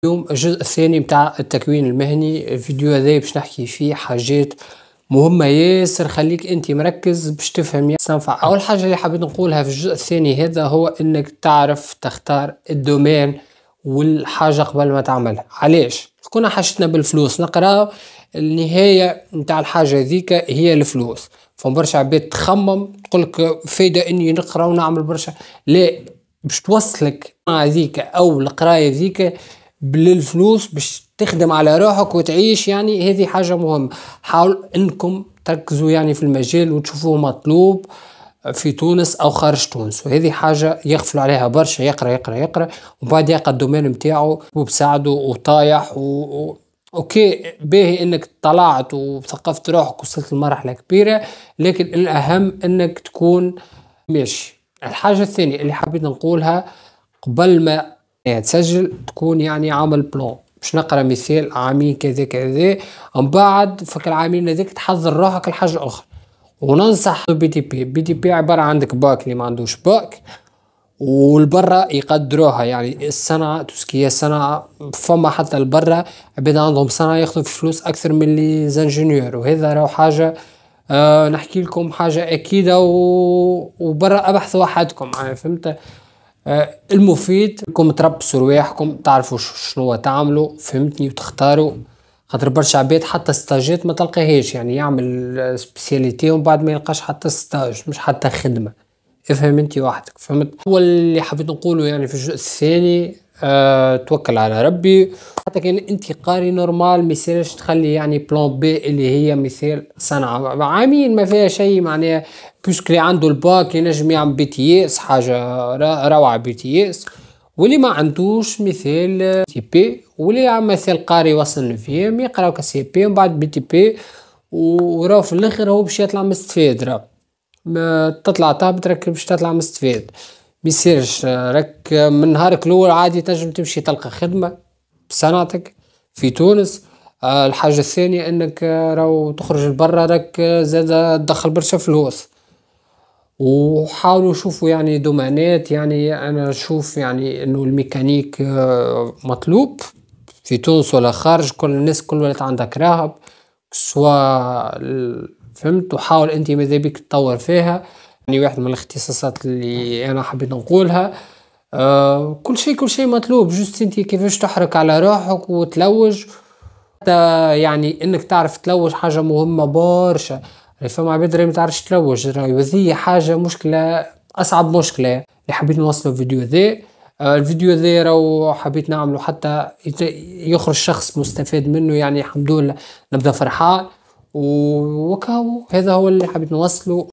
اليوم الجزء الثاني متاع التكوين المهني. الفيديو هذا باش نحكي فيه حاجات مهمة ياسر، خليك انت مركز باش تفهم تنفع. اول حاجة اللي حبيت نقولها في الجزء الثاني هذا هو انك تعرف تختار الدومين والحاجة قبل ما تعملها. علاش؟ كنا حاجتنا بالفلوس نقرا النهاية متاع الحاجة ذيك هي الفلوس. فبرشا عباد تخمم تقولك فايدة اني نقرا ونعمل برشا، لا، باش توصلك مع ذيك او القراية ذيك بالفلوس باش تخدم على روحك وتعيش. يعني هذه حاجة مهمة. حاول انكم تركزوا يعني في المجال وتشوفوه مطلوب في تونس او خارج تونس، وهذه حاجة يغفلوا عليها برشا. يقرا يقرا يقرا وبعد يلقى الدومين متاعه وبساعده وطايح اوكي باهي انك طلعت وثقفت روحك وصلت لمرحلة كبيرة، لكن الاهم انك تكون ماشي. الحاجة الثانية اللي حبيت نقولها قبل ما تسجل تكون يعني عامل بلان. باش نقرا مثال عامين كذا كذا، من بعد فك العامين هذيك تحضر روحك لحاجة أخرى. وننصح بي تي بي عبارة عندك باك اللي ما عندوش باك، والبرا يقدروها يعني الصنعة تسكية الصنعة. فما حتى البرا عباد عندهم صنعة ياخذوا في فلوس أكثر من لي زانجينيور، وهذا راهو حاجة نحكي لكم حاجة أكيدة. وبرا أبحثوا وحدكم يعني فهمت. المفيد انكم تربصوا رواحكم تعرفوا شنو تعملوا فهمتني وتختاروا. خاطر برشا عباد حتى ستاجات ما تلقاهاش، يعني يعمل سبيسياليتي ومن بعد ما يلقاش حتى ستاج مش حتى خدمة. افهم انت وحدك فهمت. هو اللي حبيت نقوله يعني في الجزء الثاني توكل على ربي. حتى كان انت قاري نورمال ميسالش تخلي يعني بلان بي اللي هي مثال صنعة عامين ما فيها شيء معناها. بيسكلي عنده الباك ينجم يعمل بي تي اس حاجة روعة بي تي اس، واللي ما عندوش مثال تي بي، واللي يعمل مثال قاري وصل فيه يقرا كسي بي ومن بعد بي تي بي. وراه في الاخر هو باش يطلع مستفيد. راه ما تطلع تهبط راك باش تطلع مستفيد. ميصيرش راك من نهارك الاول عادي تنجم تمشي تلقى خدمة بصنعتك في تونس. الحاجة الثانية انك راهو تخرج لبرا راك زاد تدخل برشا فلوس. وحاولوا شوفوا يعني دومانات، يعني انا اشوف يعني انه الميكانيك مطلوب في تونس ولا خارج. كل الناس كل ولات عندها كراهب سواء فهمت. وحاول انت ماذا بيك تطور فيها. يعني واحد من الاختصاصات اللي انا حبيت نقولها كل شيء مطلوب. جست انت كيفاش تحرك على روحك وتلوج. حتى يعني انك تعرف تلوج حاجة مهمة برشا. يعني فما عباد راهي ما تعرفش تلوج، راهي وهذه حاجة مشكلة، اصعب مشكلة اللي حبيت نوصله في الفيديو ذا. الفيديو ذا راهو حبيت نعمله حتى يخرج شخص مستفاد منه، يعني الحمد لله نبدأ فرحان. وكاو هذا هو اللي حبيت نوصله.